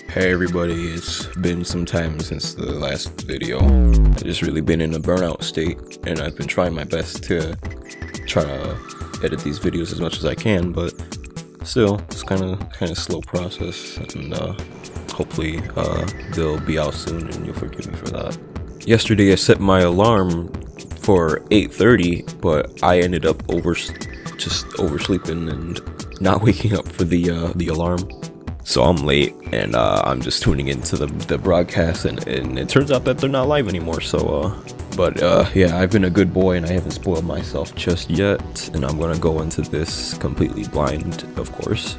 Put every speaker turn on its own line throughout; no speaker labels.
Hey everybody, it's been some time since the last video. I've just really been in a burnout state, and I've been trying my best to try to edit these videos as much as I can, but still, it's kind of slow process, and hopefully they'll be out soon, and you'll forgive me for that. Yesterday I set my alarm for 8:30, but I ended up just oversleeping and not waking up for the alarm. So I'm late, and I'm just tuning into the broadcast, and it turns out that they're not live anymore. So yeah, I've been a good boy, and I haven't spoiled myself just yet, and I'm gonna go into this completely blind, of course.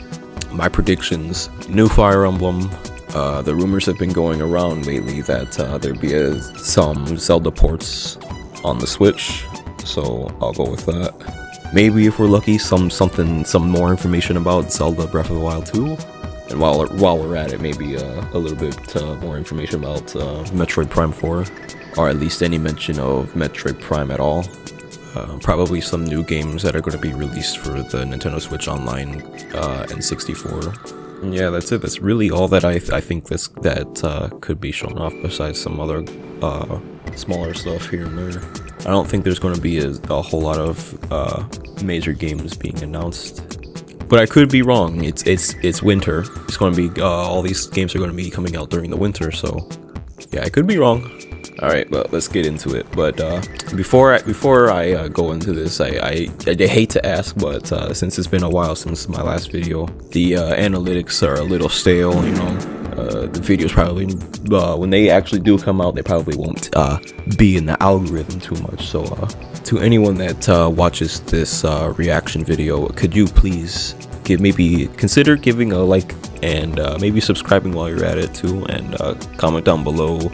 My predictions: new Fire Emblem. The rumors have been going around lately that there'd be some Zelda ports on the Switch, so I'll go with that. Maybe if we're lucky, some more information about Zelda Breath of the Wild 2. And while we're at it, maybe a little bit more information about Metroid Prime 4, or at least any mention of Metroid Prime at all. Probably some new games that are going to be released for the Nintendo Switch Online and 64. And yeah, that's it. That's really all that I think that could be shown off, besides some other smaller stuff here and there. I don't think there's going to be a whole lot of major games being announced. But I could be wrong. It's winter. It's going to be all these games are going to be coming out during the winter. So yeah, I could be wrong. All right, but let's get into it. But before I go into this, I hate to ask, but since it's been a while since my last video, the analytics are a little stale. You know, the videos probably when they actually do come out, they probably won't be in the algorithm too much. So to anyone that watches this reaction video, could you please consider giving a like, and maybe subscribing while you're at it too, and comment down below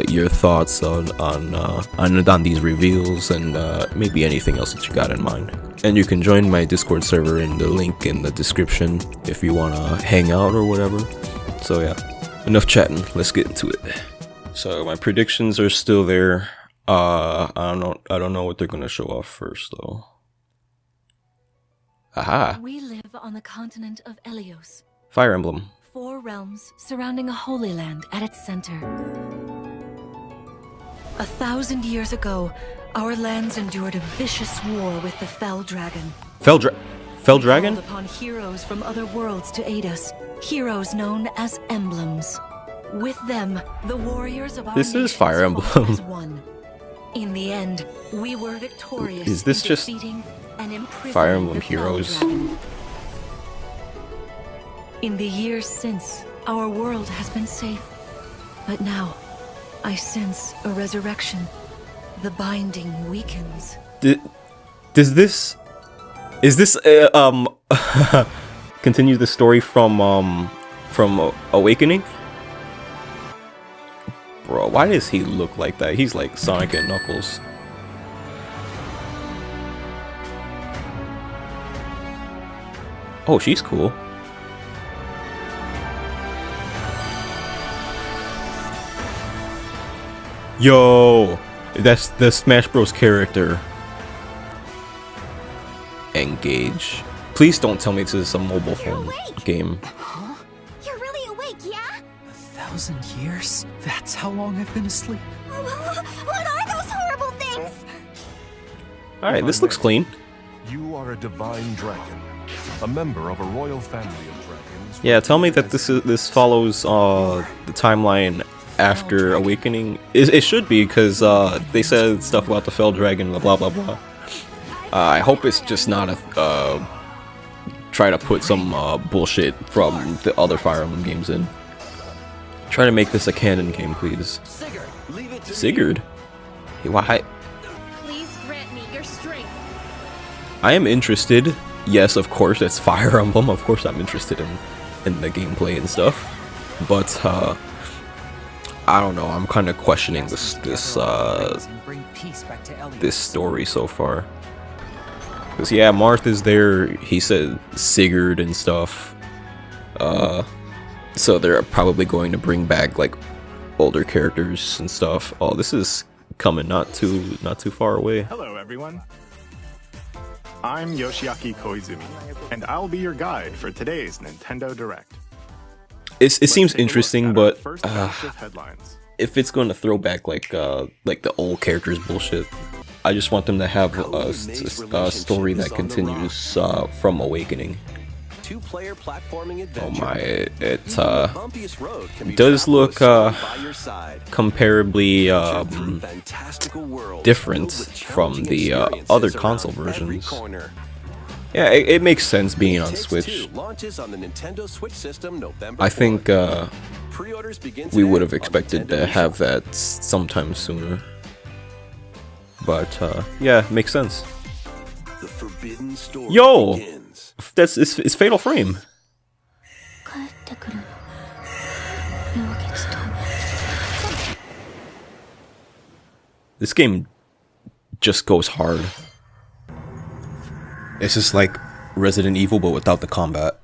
your thoughts on these reveals, and maybe anything else that you got in mind. And you can join my Discord server in the link in the description if you want to hang out or whatever. So yeah, enough chatting, let's get into it. So my predictions are still there. I don't know what they're gonna show off first though. Aha!
We live on the continent of Elios.
Fire Emblem.
4 realms surrounding a holy land at its center. 1,000 years ago, our lands endured a vicious war with the Fell Dragon.
Fell Dragon?
We called upon heroes from other worlds to aid us. Heroes known as emblems. With them, the warriors of our
This is Fire Emblem.
Won. In the end, we were victorious.
Is this just Fire Emblem Heroes?
In the years since, our world has been safe. But now, I sense a resurrection. The binding weakens.
Is this continue the story from Awakening? Bro, why does he look like that? He's like Sonic and Knuckles. Oh, she's cool. Yo, that's the Smash Bros character. Engage. Please don't tell me this is some mobile phone game.
Huh? You're really awake, yeah?
1,000 years? That's how long I've been asleep.
What are those horrible things?
Alright, this looks clean.
You are a divine dragon, a member of a royal family of dragons.
Yeah, tell me that this follows the timeline after Awakening. It should be, because they said stuff about the Fell Dragon, blah blah blah. I hope it's just not a try to put some bullshit from the other Fire Emblem games in. Try to make this a canon game, please. Sigurd? Hey, why?
Please grant me your strength.
I am interested. Yes, of course, it's Fire Emblem. Of course, I'm interested in the gameplay and stuff. But I don't know. I'm kind of questioning this story so far. Cause yeah, Martha's there. He said Sigurd and stuff. So they're probably going to bring back like older characters and stuff. Oh, this is coming not too far away.
Hello, everyone. I'm Yoshiaki Koizumi, and I'll be your guide for today's Nintendo Direct.
it
Let's
seems
take a look
interesting,
at our
but
first batch of headlines.
if it's going to throw back like the old characters bullshit, I just want them to have a story that continues from Awakening.
Two-player platforming
Oh
adventure.
my, it
Even the bumpiest road can be
does
traveled
look
with someone by your side.
comparably
Through a fantastical world
different
filled with
from
challenging
the
experiences
other
around
console
every
versions.
corner.
Yeah, it makes sense being
It
on
Takes
Switch.
Two launches on the Nintendo Switch system November
I think
4th. Pre-orders begin
we
today
would have
on
expected
Nintendo
to have
eShop.
that sometime sooner. But yeah, makes sense.
The forbidden story
Yo!
begins.
It's Fatal Frame.
帰ってくるの陽月と
This game just goes hard. It's just like Resident Evil but without the combat.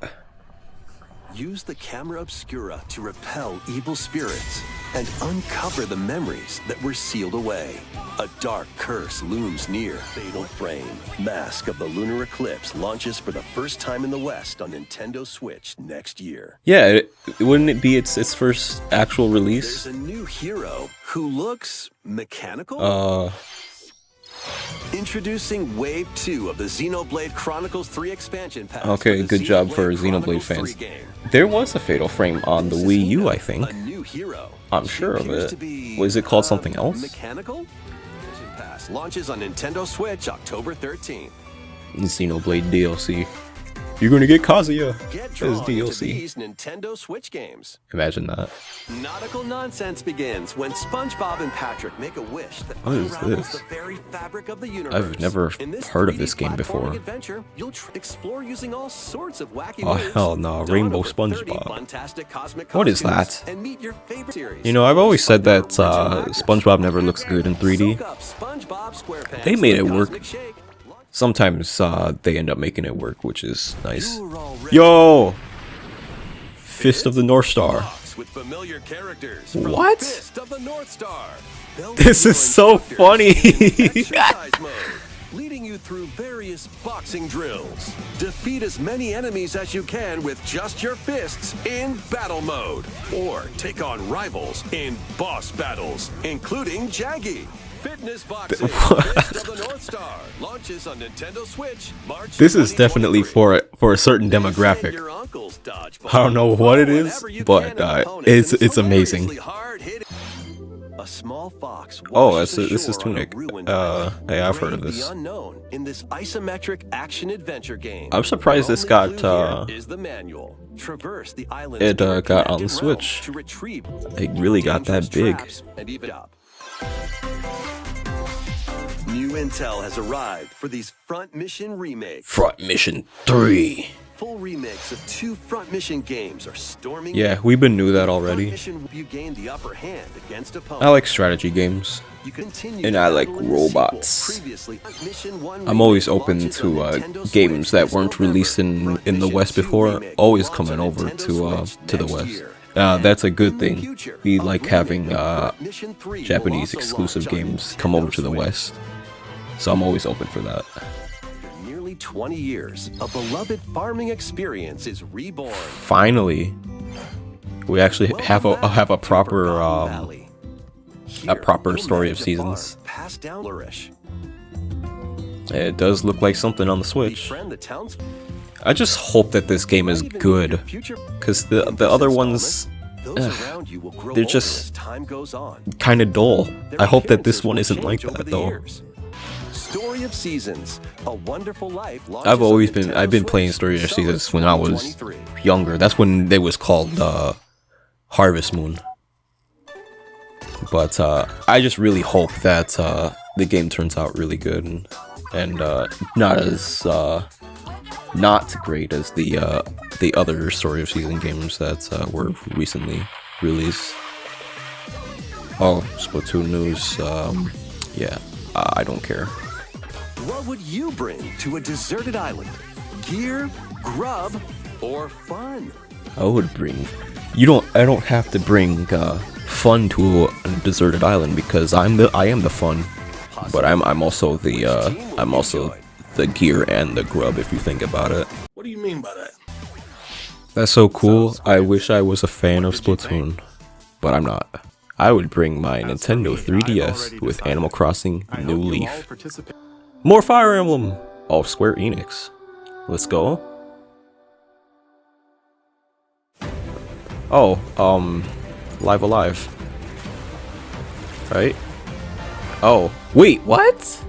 Use the camera obscura to repel evil spirits and uncover the memories that were sealed away. A dark curse looms near. Fatal Frame, Mask of the Lunar Eclipse launches for the first time in the West on Nintendo Switch next year.
Yeah, wouldn't it be its first actual release?
There's a new hero who looks mechanical. Introducing Wave 2 of the Xenoblade Chronicles 3 expansion pack.
Okay,
for the
good job for
Xenoblade
Xenoblade
Chronicles
fans.
3 game.
There was a Fatal Frame on the
This is
Wii U,
Hino,
I think.
A new hero.
I'm
She
sure of
appears
it.
to be,
Was it called something else?
Mechanical? Expansion Pass launches on Nintendo Switch October 13th.
Xenoblade DLC. You're gonna get Kazuya
Get
as
drawn to
DLC.
these Nintendo Switch games.
Imagine that.
Nautical nonsense begins when SpongeBob and Patrick make a wish that
What is
unravels
this?
the very fabric of the universe.
I've never
In this
heard of
3D
this game
platforming
before.
Adventure, you'll explore using all sorts of wacky
Oh,
moves,
hell no,
don
Rainbow
over 30
SpongeBob.
fantastic cosmic
What is
costumes,
that?
and meet your favorite series.
You know, I've always said
Under
that
original actors.
SpongeBob never looks good in 3D.
Soak up SpongeBob SquarePants,
They made
the
it work.
Cosmic Shake.
Sometimes they end up making it work, which is nice.
You're already
Yo! Fist of the North Star.
box with familiar characters from
What?
Fist of the North Star. They'll
This
be
is
your
so
instructors
funny.
in exercise mode, leading you through various boxing drills. Defeat as many enemies as you can with just your fists in battle mode, or take on rivals in boss battles, including Jaggy. Fitness boxing. Fist of the North Star launches on Nintendo Switch March.
This is definitely
2023.
for a certain
They say
demographic.
your uncle's dodgeball.
I don't know what it is,
Whenever you
but
can, opponents,
it's
and
amazing.
hilariously hard-hitting. A small fox
Oh,
washes
this is
ashore on a
Tunic.
ruined
Yeah, I've heard of
Brave
this.
the unknown in this isometric action adventure game.
I'm surprised this
Only
got,
clue here is the manual. Traverse the island's
it, got on the
interconnected
Switch.
realms to retrieve
It really got that
dangerous
big.
traps and even up. New intel has arrived for these Front Mission remakes.
Front Mission 3.
Full remakes of 2 Front Mission games are storming.
Yeah, we been knew that
Front
already.
Mission, you gain the upper hand against opponents.
I like strategy games.
You continue
and
to
I like
battle in the
robots.
sequel. Previously, Mission 1
I'm always
remake
open
launches
to
on Nintendo
games
Switch
that
this
weren't
November.
released in
Front
the
Mission
West
2
before,
remake
always
launch
coming
on
over
Nintendo
to the
Switch
West.
next year.
That's a good
In the
thing.
future,
We
a
like
remake
having
of Front Mission 3 will
Japanese
also
exclusive
launch on
games come over
Nintendo
to the
Switch.
West. So I'm always open for that.
After nearly 20 years, a beloved farming experience is reborn.
Finally, we actually have a proper proper story of seasons.
Passed down flourish.
It does look like something on the Switch.
Befriend the towns.
I just hope that this game is good, because the other ones
Those around you will grow
they're
older
just
as time goes on.
kind of dull.
Their
I hope that this
appearances
one
will
isn't like
change over
that
the
though.
years. Story of Seasons, A Wonderful Life. launches
I've
on
always
Nintendo
I've been playing
Switch
Story of
summer
Seasons when I was
2023.
younger. That's when they was called Harvest Moon. But I just really hope that the game turns out really good and not as not great as the other Story of Season games that were recently released. Oh, Splatoon news. Yeah, I don't care.
What would you bring to a deserted island? Gear, grub, or fun?
I would bring. I don't have to bring fun to a deserted island because I am the fun, but I'm also the gear and the grub if you think about it.
What do you mean by that?
That's so cool. I wish I was a fan of Splatoon, but I'm not. I would bring my Nintendo 3DS with Animal Crossing New Leaf. More Fire Emblem! Oh, Square Enix. Let's go. Oh, Live Alive. Right? Oh, wait, what?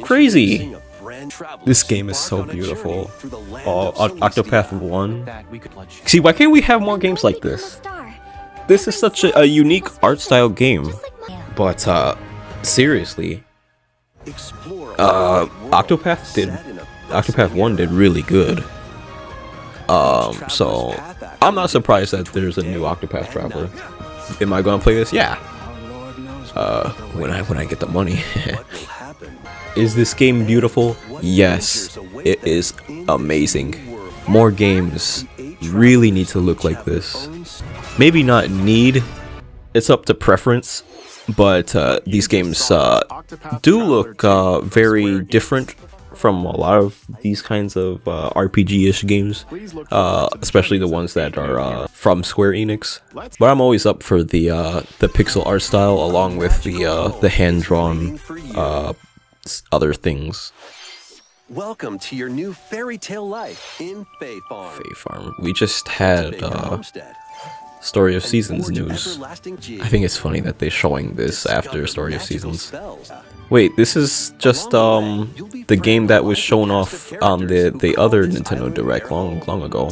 Crazy! This game is so beautiful. Oh, Octopath 1. See, why can't we have more games like this? This is such a unique art style game. But, seriously. Octopath 1 did really good. So, I'm not surprised that there's a new Octopath Traveler. Am I gonna play this? Yeah. When I get the money. Is this game beautiful? Yes, it is amazing. More games really need to look like this. Maybe not need, it's up to preference, but these games do look very different from a lot of these kinds of RPG-ish games, especially the ones that are from Square Enix. But I'm always up for the pixel art style along with the hand-drawn other things.
Welcome to your new fairy tale life in Fae Farm.
Fae Farm. We just had Story of Seasons news. I think it's funny that they're showing this after Story of Seasons. Wait, this is just the game that was shown off on the other Nintendo Direct long ago.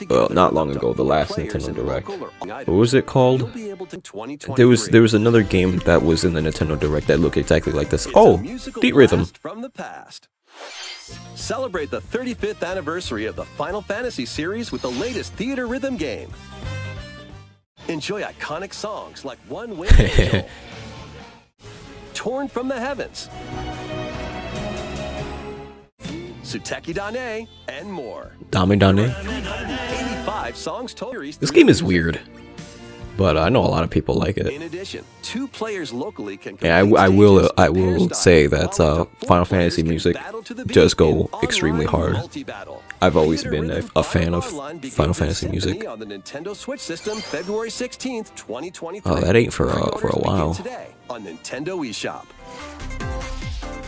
Well, not long ago, the last Nintendo Direct. What was it called? There was another game that was in the Nintendo Direct that looked exactly like this. Oh, Beat Rhythm.
Celebrate the 35th anniversary of the Final Fantasy series with the latest theater rhythm game. Enjoy iconic songs like One Winged Angel, Torn from the Heavens, Suteki Dane, and more.
Dame Dane.
85 songs total.
This game is weird, but I know a lot of people like it.
In addition, 2 players locally can.
Yeah, I will say that Final Fantasy music does go extremely hard. I've always been a fan of Final Fantasy music.
On the Nintendo Switch system, February 16th, 2023.
Oh, that ain't for a while.
Today on Nintendo eShop.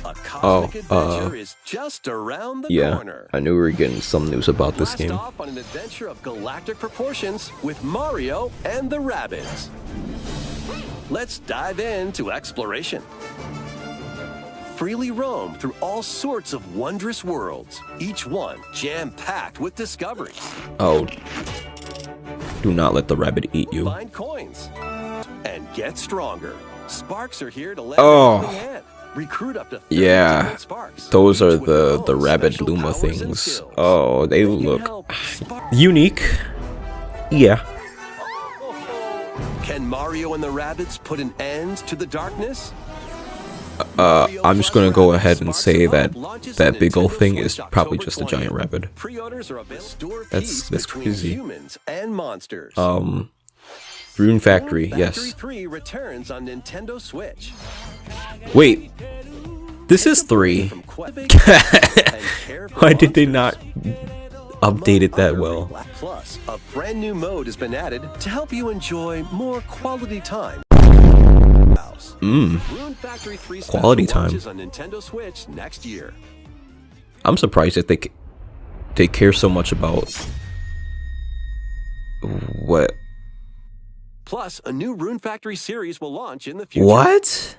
A
Oh,
cosmic adventure is just around the
yeah,
corner.
I knew we were getting some news about this
Blast
game.
off on an adventure of galactic proportions with Mario and the Rabbids. Let's dive into exploration. Freely roam through all sorts of wondrous worlds, each one jam-packed with discoveries.
Oh, do not let the rabbit eat you.
Find coins and get stronger. Sparks are here to lend
Oh.
a helping hand. Recruit up to 30
Yeah,
different sparks.
those are
each with their
the
own
rabbit
special
Luma
powers and
things.
skills.
Oh, they
They can
look
help spark-
unique. Yeah.
Can Mario and the Rabbids put an end to the darkness?
I'm just gonna go ahead and say that that big old thing is probably just a giant rabbit.
Pre-orders are a bit
That's crazy.
Humans and monsters.
Rune Factory,
Factory
yes.
3 returns on Nintendo Switch.
Wait, this is 3.
From
Why did they not update it that well?
Plus, a brand new mode has been added to help you enjoy more quality time. Rune Factory 3 special
Quality time.
launches on Nintendo Switch next year.
I'm surprised that they care so much about what.
Plus, a new Rune Factory series will launch in the future.
What?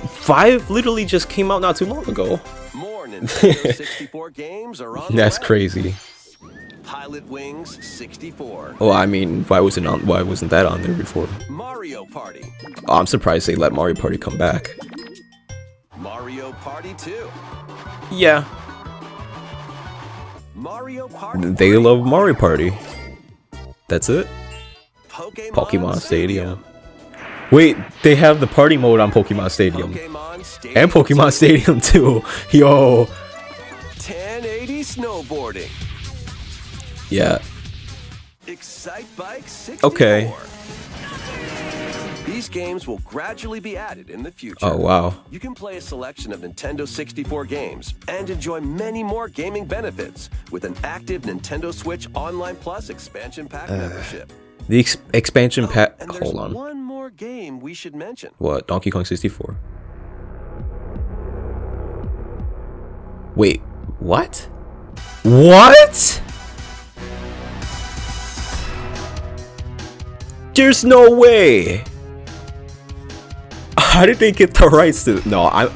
5 literally just came out not too long ago.
More Nintendo 64 games are on
That's
the way.
crazy.
Pilot Wings 64,
Well, I mean, why wasn't that on there before?
Mario Party,
Oh, I'm surprised they let Mario Party come back.
Mario Party 2,
Yeah,
Mario Party
they
3,
love Mario Party. That's it?
Pokemon
Stadium. Wait, they have the party mode on Pokemon Stadium.
Pokemon Stadium
And Pokemon Stadium too. Yo.
1080 snowboarding,
Yeah.
Excite Bike 64.
Okay.
Be These games will gradually be added in the future.
Oh, wow.
You can play a selection of Nintendo 64 games and enjoy many more gaming benefits with an active Nintendo Switch Online Plus expansion pack membership.
The expansion pack.
And there's
Hold on.
one more game we should mention.
What? Donkey Kong 64. Wait, what? What? There's no way. How did they get the rights to? No, I.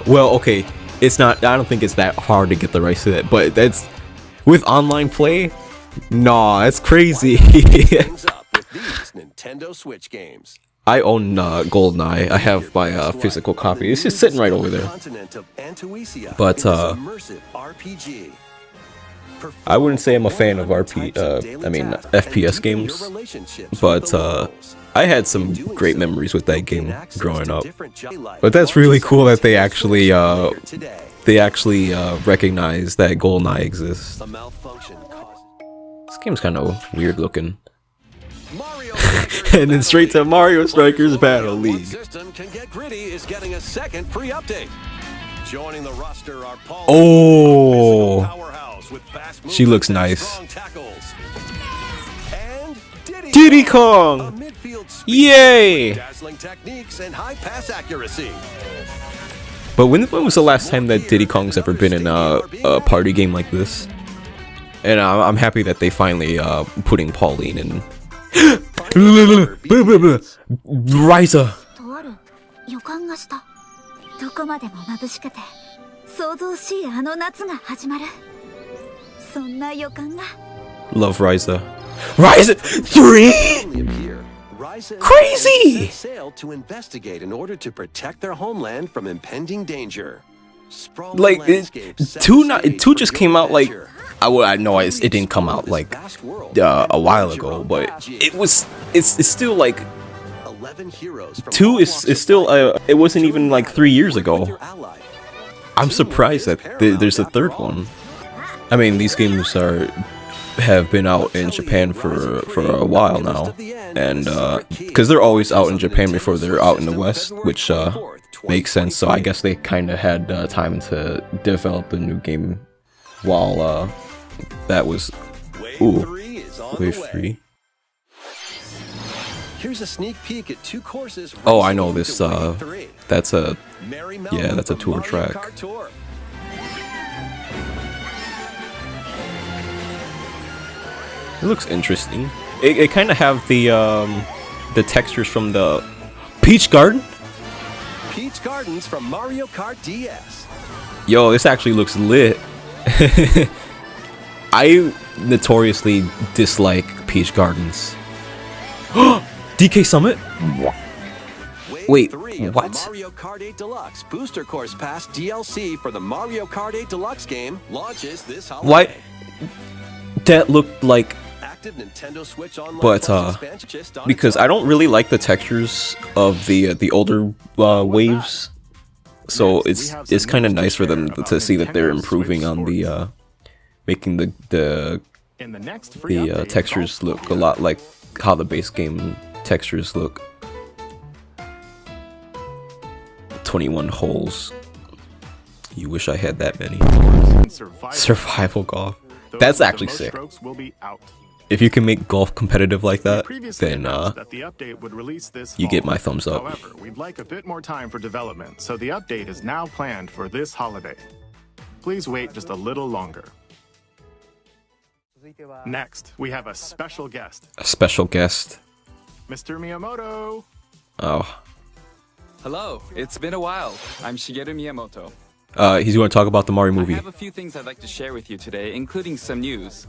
Well, okay, it's not. I don't think it's that hard to get the rights to that, but that's with online play. Nah, that's crazy.
Things up with these Nintendo Switch games.
I own GoldenEye. I have my physical copy. It's just sitting right over there. But I wouldn't say I'm a fan of FPS games, but I had some great memories with that game growing up. But that's really cool that they actually recognize that GoldenEye exists. This game's kind of weird looking. And then straight to Mario Strikers Battle League.
System can get gritty is getting a second free update. Joining the roster are Paul.
Oh, she looks nice.
And
Diddy Kong. Yay!
Dazzling techniques and high pass accuracy.
But when was the last time that Diddy Kong's ever been in a party game like this? And I'm happy that they finally putting Pauline in. Riser.
とある予感がした。どこまでも眩しくて想像しいあの夏が始まる。そんな予感が。
Love Riser. Riser 3? Crazy!
Sailed to investigate in order to protect their homeland from impending danger.
Like two just came out like I know it didn't come out like a while ago, but it's still like 2 is still it wasn't even like 3 years ago. I'm surprised that there's a third one. I mean, these games have been out in Japan for a while now, and because they're always out in Japan before they're out in the West, which makes sense. So I guess they kind of had time to develop the new game while that was Wave 3.
Here's a sneak peek at 2 courses.
Oh, I know this. That's a tour track. It looks interesting. It kind of have the textures from the Peach Garden.
Peach Gardens from Mario Kart DS.
Yo, this actually looks lit. I notoriously dislike Peach Gardens. DK Summit? Wait, what?
Mario Kart 8 Deluxe Booster Course Pass DLC for the Mario Kart 8 Deluxe game launches this holiday.
Why? That looked like.
Nintendo Switch Online
But because I don't really like the textures of the older waves, so it's kind of nice for them to see that they're improving on the making the textures look a lot like how the base game textures look. 21 holes. You wish I had that many. Survival golf. That's actually sick. If you can make golf competitive like that, then you get my thumbs up.
However, we'd like a bit more time for development, so the update is now planned for this holiday. Please wait just a little longer. Next, we have a special guest.
A special guest.
Mr. Miyamoto.
Oh.
Hello, it's been a while. I'm Shigeru Miyamoto.
He's going to talk about the Mario movie.
I have a few things I'd like to share with you today, including some news.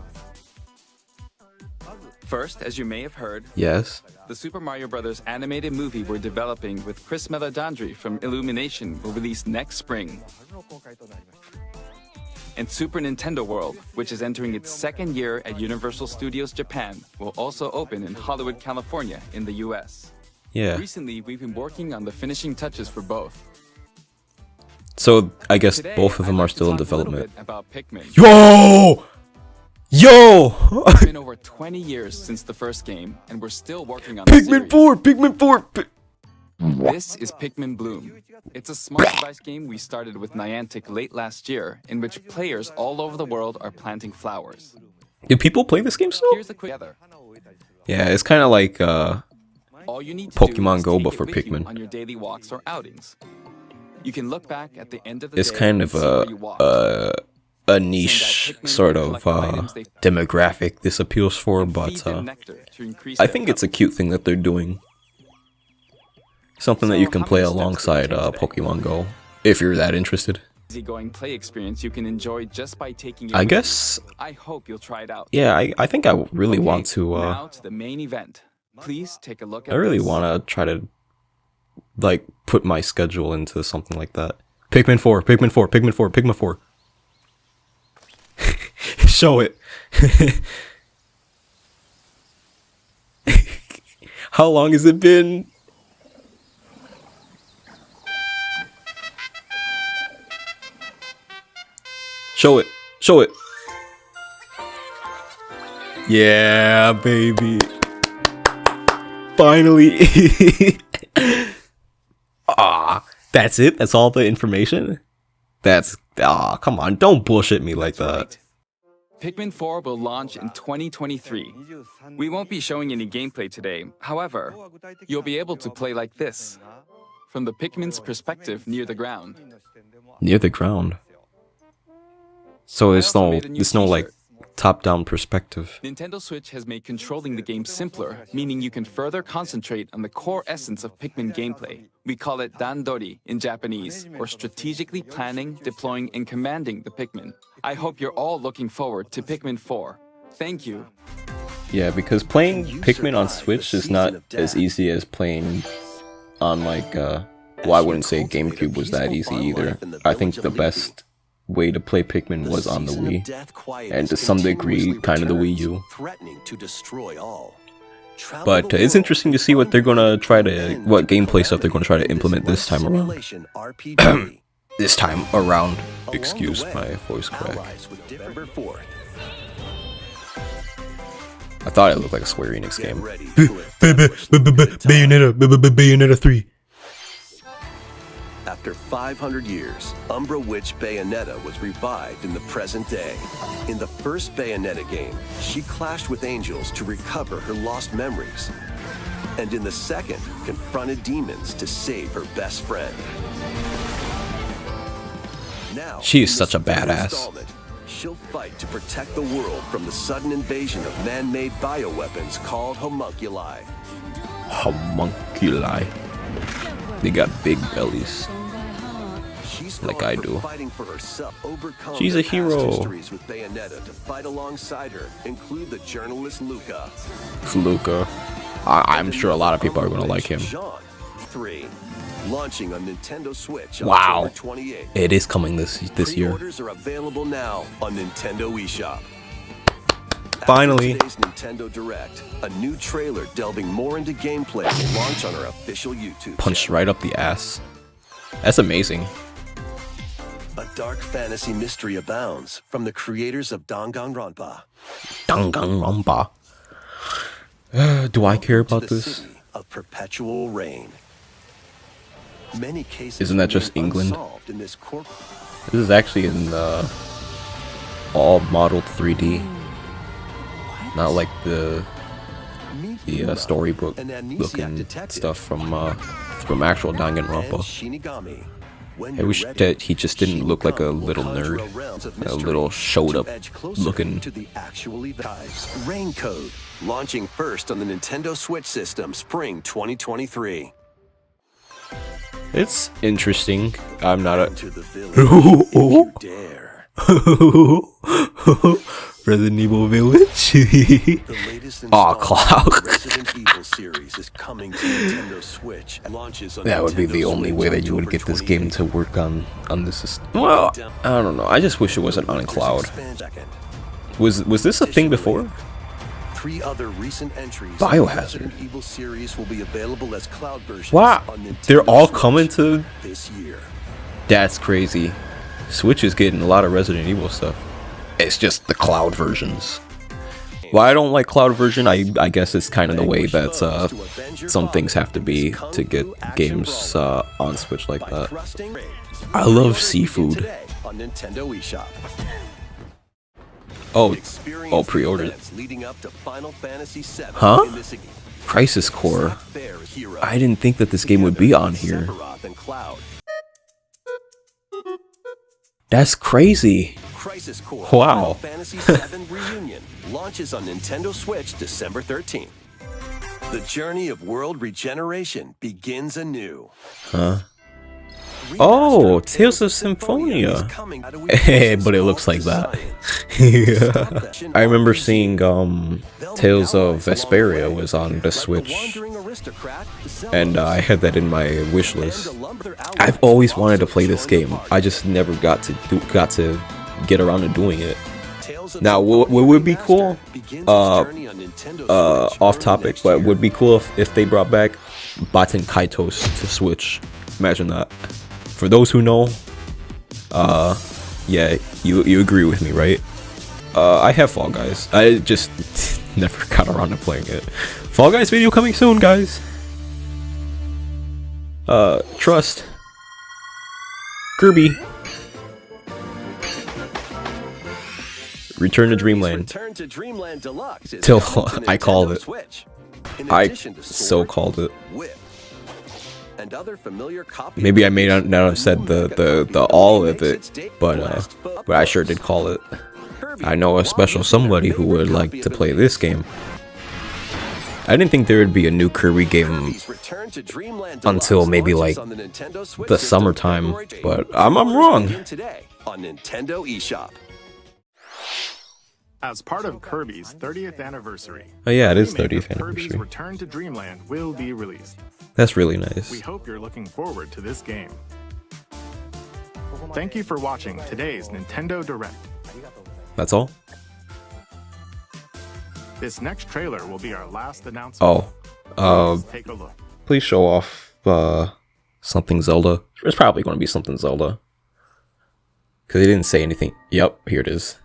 First, as you may have heard,
yes,
the Super Mario Bros. Animated movie we're developing with Chris Meledandri from Illumination will release next spring. And Super Nintendo World, which is entering its 2nd year at Universal Studios Japan, will also open in Hollywood, California in the US.
Yeah.
Recently, we've been working on the finishing touches for both.
So I guess
Today,
both of them
I'd
are
like to
still in
talk a little
development.
bit about Pikmin.
Yo! Yo!
It's been over 20 years since the first game, and we're still working on the
Pikmin
series.
4! Pikmin 4!
This is Pikmin Bloom. It's a smart device game we started with Niantic late last year, in which players all over the world are planting flowers.
Do people play this game still?
Here's a quick other.
Yeah, it's kind of like
All you need to
Pokemon
do is
Go,
take
but
it
for
with you
Pikmin.
on your daily walks or outings. You can look back at the end of the
it's
day
kind
and
of
see where you walked.
a niche sort of demographic this appeals for,
Feed
but
them nectar to increase
I
their
think it's a
health.
cute thing that they're doing. Something that you
So
can
how
play
many steps
alongside
did you take today?
Pokemon Go, if you're that interested.
Easygoing play experience you can enjoy just by taking it
I
with
guess,
you. I hope you'll try it out.
yeah, I think I really
Okay,
want to,
now to the main event. Please take a look at
I really
this.
want to try to, like, put my schedule into something like that. Pikmin 4, Pikmin 4, Pikmin 4, Pikmin 4. Show it. How long has it been? Show it. Show it. Yeah, baby. Finally. Ah, that's it? That's all the information? That's... Ah, come on. Don't bullshit me like that.
Pikmin 4 will launch in 2023. We won't be showing any gameplay today. However, you'll be able to play like this, from the Pikmin's perspective near the ground.
Near the ground. So
I
it's
also
no,
made a new
it's no like
t-shirt.
top-down perspective.
Nintendo Switch has made controlling the game simpler, meaning you can further concentrate on the core essence of Pikmin gameplay. We call it dandori in Japanese, or strategically planning, deploying, and commanding the Pikmin. I hope you're all looking forward to Pikmin 4. Thank you.
Yeah, because playing Pikmin on Switch is not as easy as playing on like, well, I wouldn't say GameCube was that easy either. I think the best way to play Pikmin was on the Wii, and to some degree, kind of the Wii U. But it's interesting to see what they're gonna try to, what gameplay stuff they're gonna try to implement this time around. This time around. Excuse my voice crack. I thought it looked like a Square Enix game. Bayonetta 3.
After 500 years, Umbra Witch Bayonetta was revived in the present day. In the first Bayonetta game, she clashed with angels to recover her lost memories. And in the second, confronted demons to save her best friend. Now,
She is
in
such
this
a
final
badass.
installment, she'll fight to protect the world from the sudden invasion of man-made bioweapons called homunculi.
Homunculi. They got big bellies.
She's
Like
gone
I
from
do.
fighting for herself, overcome
She's
the
a
past
hero.
histories with Bayonetta to fight alongside her include the journalist Luca.
Luca. I'm sure a lot of people are gonna like him.
Jean 3, launching on Nintendo Switch on
Wow.
October 28th.
It is coming this year.
Pre-orders are available now on Nintendo eShop.
Finally.
After today's Nintendo Direct, a new trailer delving more into gameplay will launch on our official YouTube
Punched
channel.
right up the ass. That's amazing.
A dark fantasy mystery abounds from the creators of Danganronpa.
Danganronpa. Do I care
To
about
the
this?
city of perpetual rain. Many cases
Isn't that just
remain
England?
unsolved in this
This is actually in all modeled 3D. Not like the storybook
an amnesiac
looking
detective
stuff from actual
and
Danganronpa.
Shinigami. When
I wish
you're ready,
that he just didn't look like a
Shinigami will
little
conjure
nerd.
realms of
A
mystery
little showed
to
up
edge closer
looking.
to the actual events. Rain Code, launching first on the Nintendo Switch system spring 2023.
It's interesting. I'm not a
Enter the village if you dare.
Resident Evil Village.
The latest
Aw,
installment
Cloud.
of the Resident Evil series is coming to Nintendo Switch and launches on
That would be
Nintendo
the only
Switch
way that you would
October
get this game
28th.
to work on this system. Well, I don't know. I just wish it wasn't on cloud. Was this a thing before?
3 other recent entries
Biohazard.
of the Resident Evil series will be available as cloud versions
Wow,
on Nintendo
they're all
Switch
coming to.
this year.
That's crazy. Switch is getting a lot of Resident Evil stuff. It's just the cloud versions. Why I don't like cloud version, I guess it's kind of the way that some things have to be to get games on Switch like that. I love seafood. Oh, pre-ordered. Huh? Crisis Core. I didn't think that this game would be on here. That's crazy.
Crisis Core
Wow.
Final Fantasy VII Reunion launches on Nintendo Switch December 13th. The journey of world regeneration begins anew.
Huh? Oh, Tales of Symphonia. But it looks like that. Yeah. I remember seeing Tales of Vesperia was on the Switch, and I had that in my wish list. I've always wanted to play this game. I just never got to get around to doing it. Now, what would be cool? Off topic, but would be cool if they brought back Baten Kaitos to Switch. Imagine that. For those who know, yeah, you agree with me, right? I have Fall Guys. I just never got around to playing it. Fall Guys video coming soon, guys. Trust. Kirby. Return to Dreamland. Till I called it. I so called it. Maybe I may not have said the all of it, but I sure did call it. I know a special somebody who would like to play this game. I didn't think there would be a new Kirby game until maybe like the summertime, but I'm wrong.
On Nintendo eShop.
As part of Kirby's 30th anniversary,
Oh yeah, it is
remake
30th
of Kirby's
anniversary.
Return to Dreamland will be released.
That's really nice.
We hope you're looking forward to this game. Thank you for watching today's Nintendo Direct.
That's all?
This next trailer will be our last announcement.
Oh,
Please take a look.
please show off something Zelda. It's probably going to be something Zelda. Because they didn't say anything. Yep, here it is.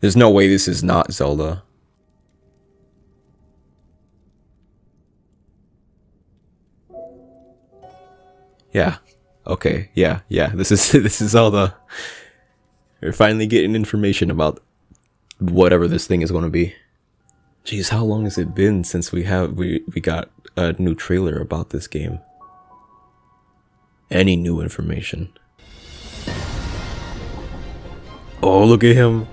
There's no way this is not Zelda. Yeah. Okay. Yeah. This is Zelda. We're finally getting information about whatever this thing is going to be. Jeez, how long has it been since we got a new trailer about this game? Any new information? Oh, look at him.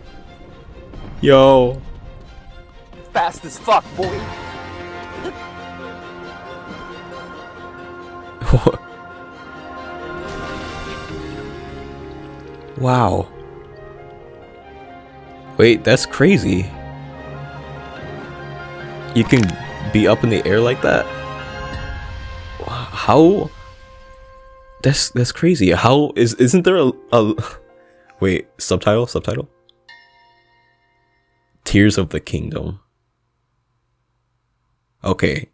Yo.
Fast as fuck, boy.
Wow. Wait, that's crazy. You can be up in the air like that? How? That's crazy. How isn't there a wait, subtitle? Tears of the Kingdom. Okay.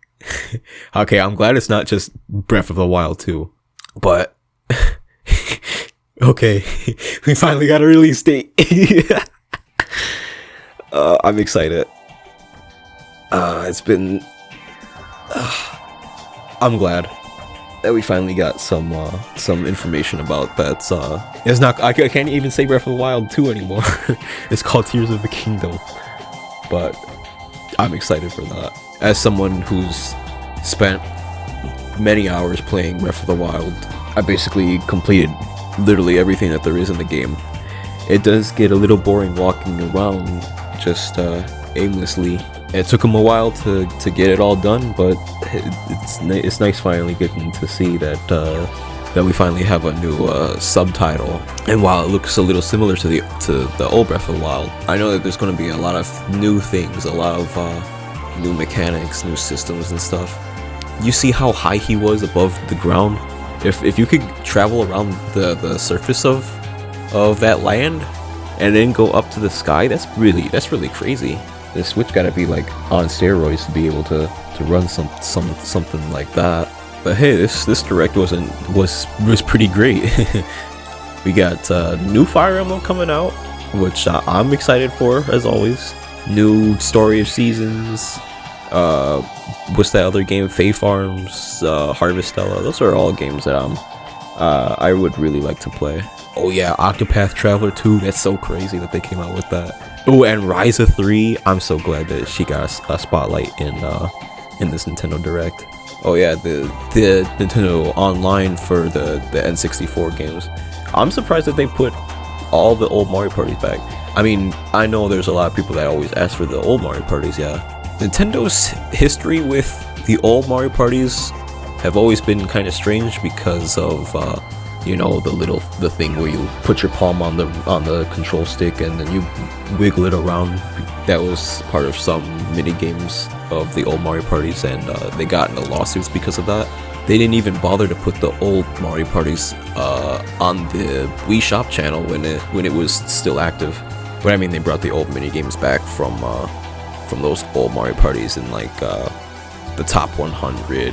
Okay, I'm glad it's not just Breath of the Wild 2. But okay, we finally got a release date. I'm excited. It's been I'm glad that we finally got some information about that. It's not, I can't even say Breath of the Wild 2 anymore. It's called Tears of the Kingdom. But I'm excited for that. As someone who's spent many hours playing Breath of the Wild, I basically completed literally everything that there is in the game. It does get a little boring walking around just aimlessly. It took them a while to get it all done, but it's nice finally getting to see that we finally have a new subtitle. And while it looks a little similar to the old Breath of the Wild, I know that there's going to be a lot of new things, a lot of new mechanics, new systems and stuff. You see how high he was above the ground? If you could travel around the surface of that land and then go up to the sky, that's really crazy. The Switch gotta be like on steroids to be able to run something like that. But hey, this direct was pretty great. We got new Fire Emblem coming out, which I'm excited for, as always. New Story of Seasons. What's that other game? Fae Farms, Harvestella. Those are all games that I would really like to play. Oh yeah, Octopath Traveler 2. That's so crazy that they came out with that. Oh, and Ryza 3. I'm so glad that she got a spotlight in this Nintendo Direct. Oh yeah, the Nintendo Online for the N64 games. I'm surprised that they put all the old Mario parties back. I mean, I know there's a lot of people that always ask for the old Mario parties, yeah. Nintendo history with the old Mario parties have always been kind of strange because of you know, the thing where you put your palm on the control stick and then you wiggle it around. That was part of some mini games of the old Mario parties, and they got into lawsuits because of that. They didn't even bother to put the old Mario parties on the Wii Shop channel when it was still active. But I mean, they brought the old mini games back from those old Mario parties in like the top 100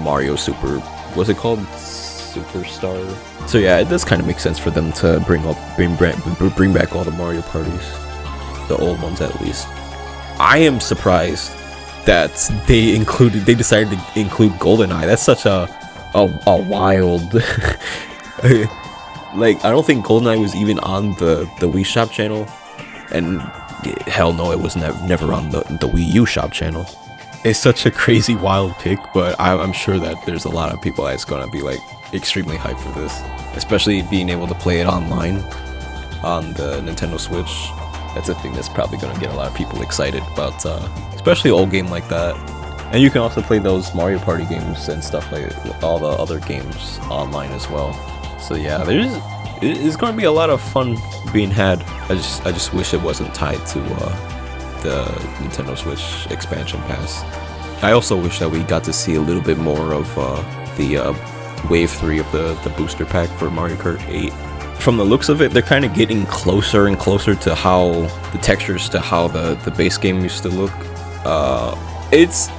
Mario Super. What's it called? Superstar. So yeah, it does kind of make sense for them to bring back all the Mario parties, the old ones at least. I am surprised that they decided to include GoldenEye. That's such a wild. Like, I don't think GoldenEye was even on the Wii Shop channel, and hell no, it was never on the Wii U Shop channel. It's such a crazy wild pick, but I'm sure that there's a lot of people that's gonna be like extremely hyped for this, especially being able to play it online on the Nintendo Switch. That's a thing that's probably gonna get a lot of people excited about, especially an old game like that. And you can also play those Mario Party games and stuff like all the other games online as well. So yeah, there's going to be a lot of fun being had. I just wish it wasn't tied to the Nintendo Switch expansion pass. I also wish that we got to see a little bit more of the Wave 3 of the booster pack for Mario Kart 8. From the looks of it, they're kind of getting closer and closer to how the textures to how the base game used to look. It's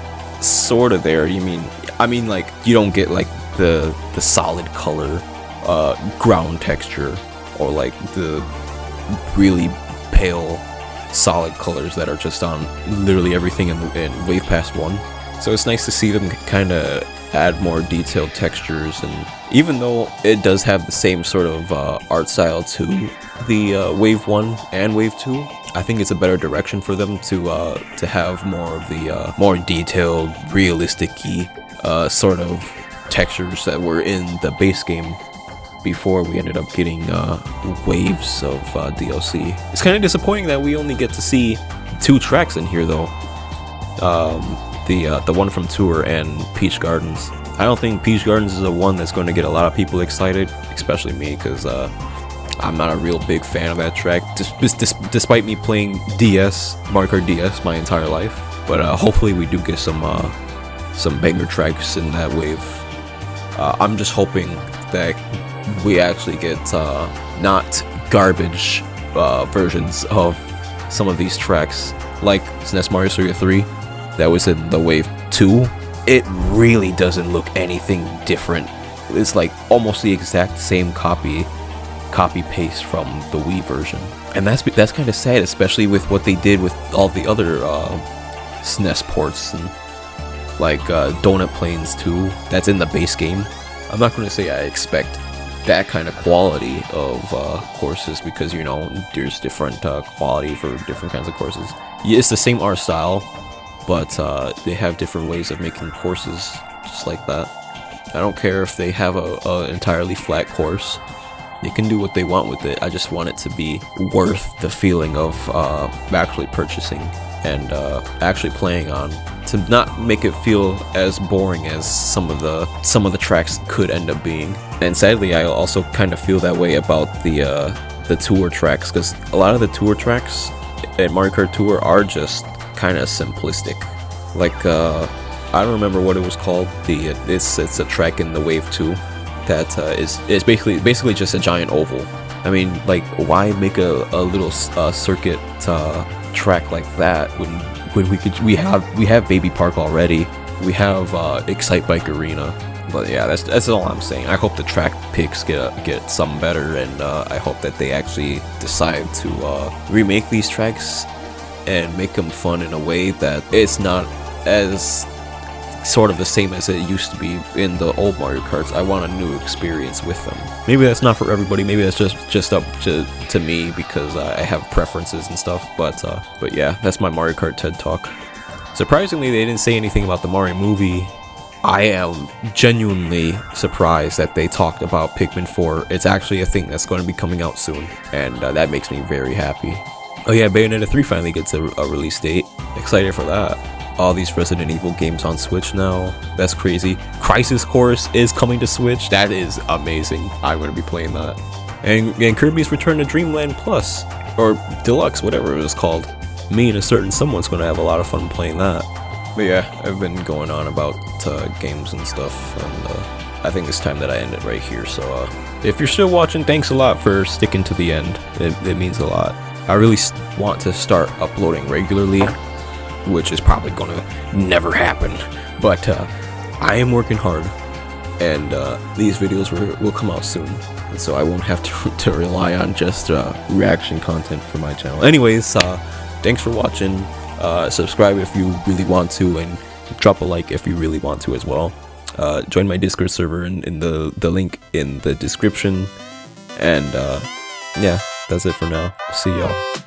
sort of there. I mean, like, you don't get like the solid color ground texture, or like the really pale solid colors that are just on literally everything in Wave Pass 1. So it's nice to see them kind of add more detailed textures, and even though it does have the same sort of art style to the Wave 1 and Wave 2, I think it's a better direction for them to have more of the more detailed, realistic-y sort of textures that were in the base game before we ended up getting waves of DLC. It's kind of disappointing that we only get to see 2 tracks in here though. The one from Tour and Peach Gardens. I don't think Peach Gardens is the one that's going to get a lot of people excited, especially me, because I'm not a real big fan of that track, despite me playing Mario Kart DS my entire life. But hopefully we do get some banger tracks in that wave. I'm just hoping that we actually get not garbage versions of some of these tracks, like SNES Mario Story 3 that was in the Wave 2. It really doesn't look anything different. It's like almost the exact same copy paste from the Wii version, and that's kind of sad, especially with what they did with all the other SNES ports, and like Donut Plains 2 that's in the base game. I'm not going to say I expect that kind of quality of courses, because you know there's different quality for different kinds of courses. Yeah, it's the same art style, but they have different ways of making courses just like that. I don't care if they have a entirely flat course. They can do what they want with it. I just want it to be worth the feeling of actually purchasing and actually playing on, to not make it feel as boring as some of the tracks could end up being. And sadly, I also kind of feel that way about the tour tracks, because a lot of the tour tracks at Mario Kart Tour are just kind of simplistic. Like I don't remember what it was called. It's a track in the Wave 2 that is basically just a giant oval. I mean, like, why make a little circuit track like that when we have Baby Park already? We have Excite Bike Arena. But yeah, that's all I'm saying. I hope the track picks get some better, and I hope that they actually decide to remake these tracks and make them fun in a way that it's not as sort of the same as it used to be in the old Mario Karts. I want a new experience with them. Maybe that's not for everybody. Maybe that's just up to me because I have preferences and stuff. But yeah, that's my Mario Kart TED Talk. Surprisingly, they didn't say anything about the Mario movie. I am genuinely surprised that they talked about Pikmin 4. It's actually a thing that's going to be coming out soon, and that makes me very happy. Oh yeah, Bayonetta 3 finally gets a release date. Excited for that. All these Resident Evil games on Switch now. That's crazy. Crisis Core is coming to Switch. That is amazing. I'm going to be playing that. And Kirby's Return to Dreamland Plus, or Deluxe, whatever it was called. Me and a certain someone's going to have a lot of fun playing that. But yeah, I've been going on about games and stuff, and I think it's time that I end it right here. So if you're still watching, thanks a lot for sticking to the end. It means a lot. I really want to start uploading regularly, which is probably gonna never happen, but I am working hard, and these videos will come out soon, and so I won't have to rely on just reaction content for my channel. Anyways, thanks for watching. Subscribe if you really want to, and drop a like if you really want to as well. Join my Discord server in the link in the description, and yeah, that's it for now. See y'all.